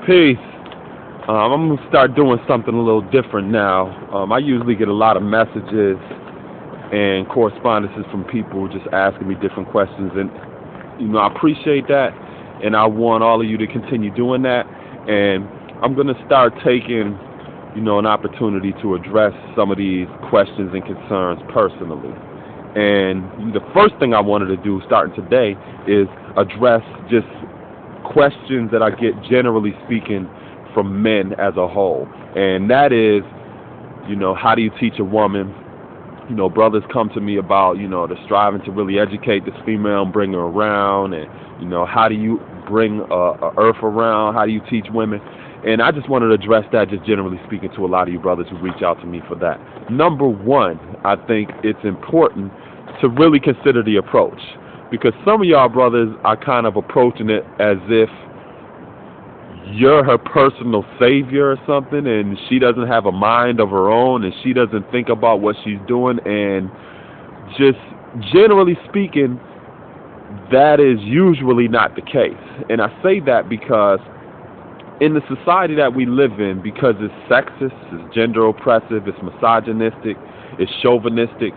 Peace. I'm going to start doing something a little different now. I usually get a lot of messages and correspondences from people just asking me different questions, and I appreciate that, and I want all of you to continue doing that. And I'm going to start taking, an opportunity to address some of these questions and concerns personally. And the first thing I wanted to do, starting today, is address just questions that I get, generally speaking, from men as a whole. And that is, how do you teach a woman? Brothers come to me about, the striving to really educate this female and bring her around, and, how do you bring a earth around? How do you teach women? And I just wanted to address that, just generally speaking, to a lot of you brothers who reach out to me for that. Number one, I think it's important to really consider the approach, because some of y'all brothers are kind of approaching it as if you're her personal savior or something, and she doesn't have a mind of her own, and she doesn't think about what she's doing. And just generally speaking, that is usually not the case. And I say that because in the society that we live in, because it's sexist, it's gender oppressive, it's misogynistic, it's chauvinistic,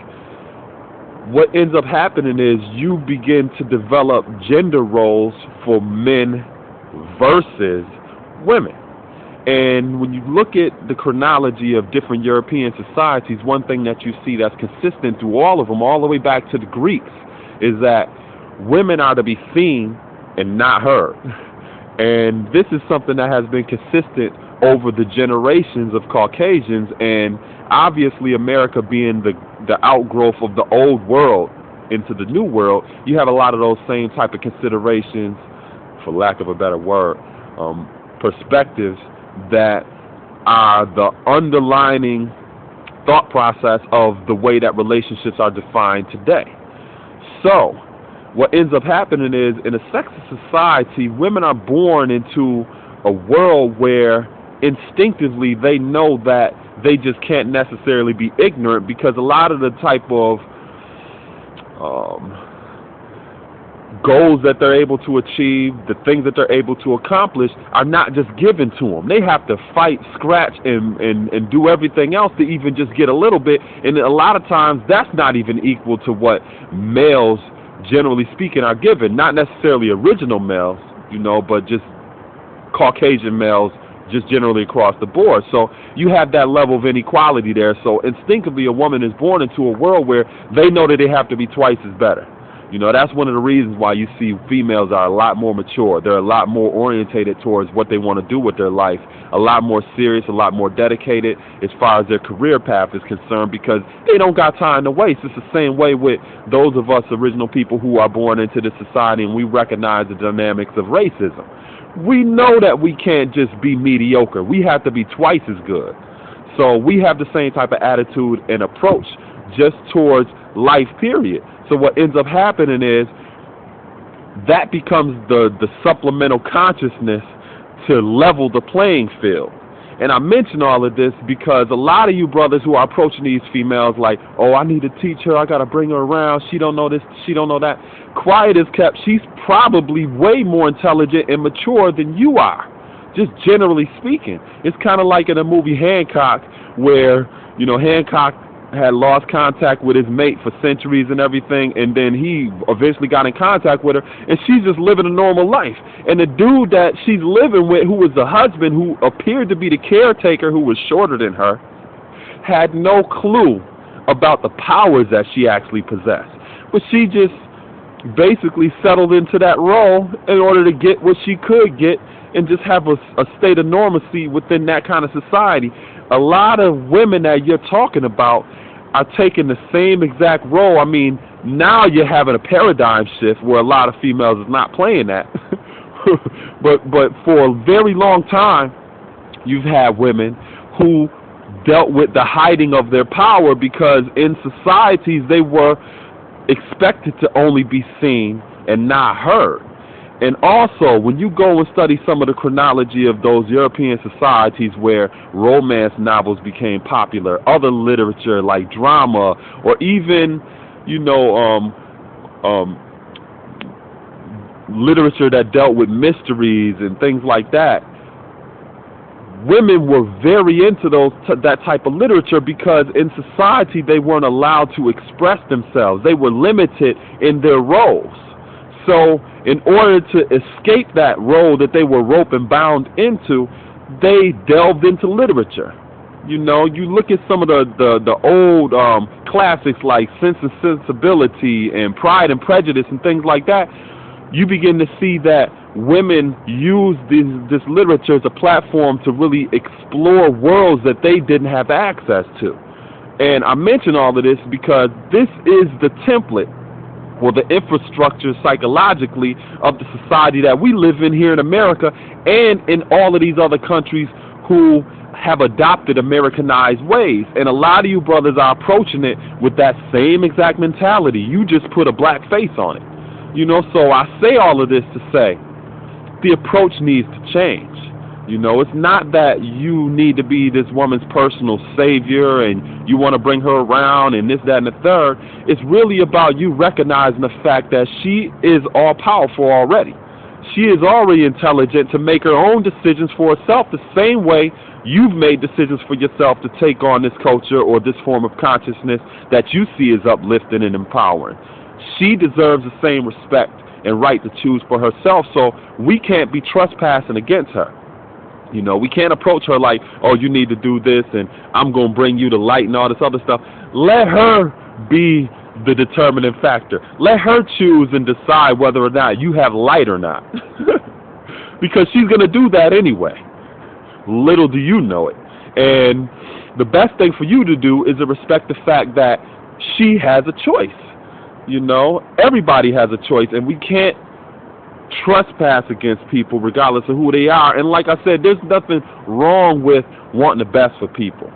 what ends up happening is you begin to develop gender roles for men versus women. And when you look at the chronology of different European societies, one thing that you see that's consistent through all of them, all the way back to the Greeks, is that women are to be seen and not heard. And this is something that has been consistent over the generations of Caucasians, and obviously America being the outgrowth of the old world into the new world, you have a lot of those same type of considerations, for lack of a better word, perspectives that are the underlining thought process of the way that relationships are defined today. So what ends up happening is, in a sexist society, women are born into a world where instinctively they know that they just can't necessarily be ignorant, because a lot of the type of goals that they're able to achieve, the things that they're able to accomplish, are not just given to them. They have to fight, scratch, and do everything else to even just get a little bit. And a lot of times that's not even equal to what males, generally speaking, are given. Not necessarily original males, but just Caucasian males, just generally across the board. So you have that level of inequality there. So instinctively, a woman is born into a world where they know that they have to be twice as better. That's one of the reasons why you see females are a lot more mature. They're a lot more orientated towards what they want to do with their life, a lot more serious, a lot more dedicated as far as their career path is concerned, because they don't got time to waste. It's the same way with those of us original people who are born into this society, and we recognize the dynamics of racism. We know that we can't just be mediocre. We have to be twice as good. So we have the same type of attitude and approach just towards life, period. So what ends up happening is that becomes the supplemental consciousness to level the playing field. And I mention all of this because a lot of you brothers who are approaching these females like, oh, I need to teach her, I got to bring her around, she don't know this, she don't know that. Quiet as kept, she's probably way more intelligent and mature than you are, just generally speaking. It's kind of like in the movie Hancock, where, Hancock had lost contact with his mate for centuries and everything, and then he eventually got in contact with her, and she's just living a normal life. And the dude that she's living with, who was the husband, who appeared to be the caretaker, who was shorter than her, had no clue about the powers that she actually possessed. But she just basically settled into that role in order to get what she could get and just have a state of normalcy within that kind of society. A lot of women that you're talking about are taking the same exact role. I mean, now you're having a paradigm shift where a lot of females is not playing that. but for a very long time, you've had women who dealt with the hiding of their power, because in societies they were expected to only be seen and not heard. And also, when you go and study some of the chronology of those European societies where romance novels became popular, other literature like drama, or even, literature that dealt with mysteries and things like that, women were very into that type of literature because in society they weren't allowed to express themselves. They were limited in their roles. So in order to escape that role that they were rope and bound into, they delved into literature. You know, you look at some of the old classics like Sense and Sensibility and Pride and Prejudice and things like that. You begin to see that women use this literature as a platform to really explore worlds that they didn't have access to. And I mention all of this because this is the template or the infrastructure psychologically of the society that we live in here in America and in all of these other countries who have adopted Americanized ways. And a lot of you brothers are approaching it with that same exact mentality. You just put a black face on it. You know, so I say all of this to say the approach needs to change. You know, it's not that you need to be this woman's personal savior and you want to bring her around and this, that, and the third. It's really about you recognizing the fact that she is all-powerful already. She is already intelligent to make her own decisions for herself the same way you've made decisions for yourself to take on this culture or this form of consciousness that you see as uplifting and empowering. She deserves the same respect and right to choose for herself, so we can't be trespassing against her. You know, we can't approach her like, oh, you need to do this and I'm going to bring you the light and all this other stuff. Let her be the determining factor. Let her choose and decide whether or not you have light or not. Because she's going to do that anyway. Little do you know it. And the best thing for you to do is to respect the fact that she has a choice. You know, everybody has a choice, and we can't trespass against people regardless of who they are. And like I said, there's nothing wrong with wanting the best for people,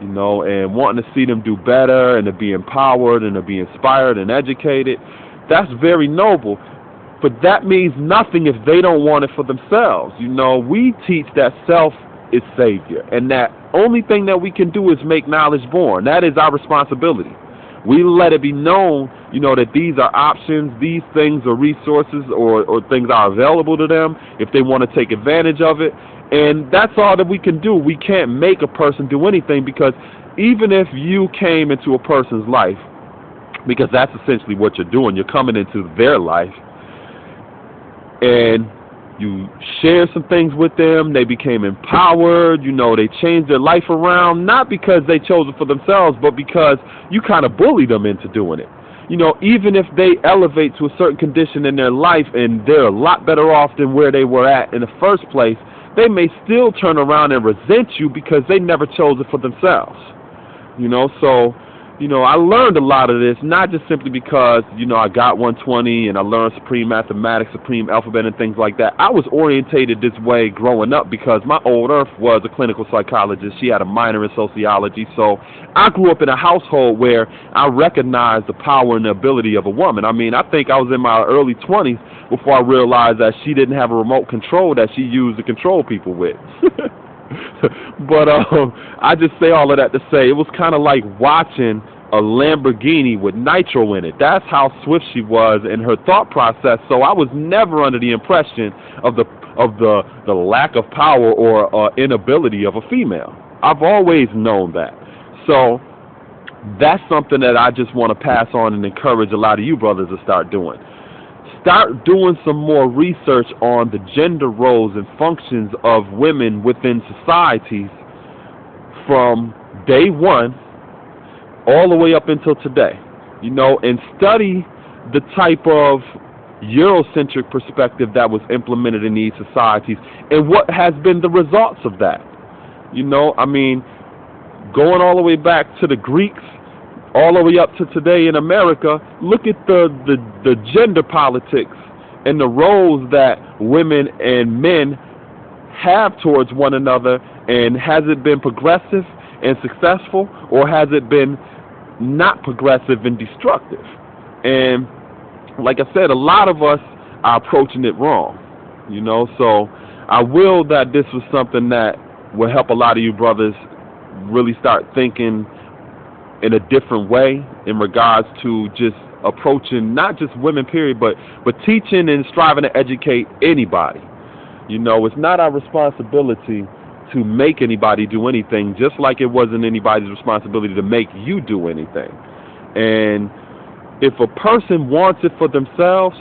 you know, and wanting to see them do better and to be empowered and to be inspired and educated. That's very noble. But that means nothing if they don't want it for themselves. You know, we teach that self is savior, and that only thing that we can do is make knowledge born. That is our responsibility. We let it be known, you know, that these are options, these things are resources or things are available to them if they want to take advantage of it. And that's all that we can do. We can't make a person do anything, because even if you came into a person's life, because that's essentially what you're doing, you're coming into their life, and you share some things with them, they became empowered, you know, they changed their life around, not because they chose it for themselves, but because you kind of bullied them into doing it. You know, even if they elevate to a certain condition in their life and they're a lot better off than where they were at in the first place, they may still turn around and resent you because they never chose it for themselves. You know, so, you know, I learned a lot of this, not just simply because, you know, I got 120 and I learned supreme mathematics, supreme alphabet and things like that. I was orientated this way growing up because my old earth was a clinical psychologist. She had a minor in sociology. So I grew up in a household where I recognized the power and the ability of a woman. I mean, I think I was in my early 20s before I realized that she didn't have a remote control that she used to control people with. But I just say all of that to say it was kind of like watching a Lamborghini with nitro in it. That's how swift she was in her thought process. So I was never under the impression of the lack of power or inability of a female. I've always known that. So that's something that I just want to pass on and encourage a lot of you brothers to start doing. Start doing some more research on the gender roles and functions of women within societies from day one all the way up until today, you know, and study the type of Eurocentric perspective that was implemented in these societies and what has been the results of that. You know, I mean, going all the way back to the Greeks, all the way up to today in America, look at the gender politics and the roles that women and men have towards one another, and has it been progressive and successful, or has it been not progressive and destructive? And like I said, a lot of us are approaching it wrong, you know, so I will that this was something that will help a lot of you brothers really start thinking in a different way in regards to just approaching not just women, period, but teaching and striving to educate anybody. You know, it's not our responsibility to make anybody do anything, just like it wasn't anybody's responsibility to make you do anything. And if a person wants it for themselves,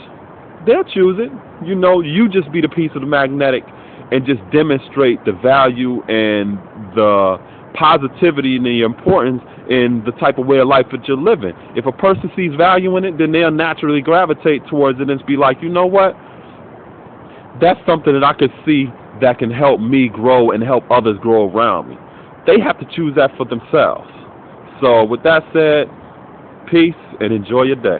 they'll choose it. You know, you just be the piece of the magnetic and just demonstrate the value and the positivity and the importance in the type of way of life that you're living. If a person sees value in it, then they'll naturally gravitate towards it and be like, you know what? That's something that I could see that can help me grow and help others grow around me. They have to choose that for themselves. So with that said, peace and enjoy your day.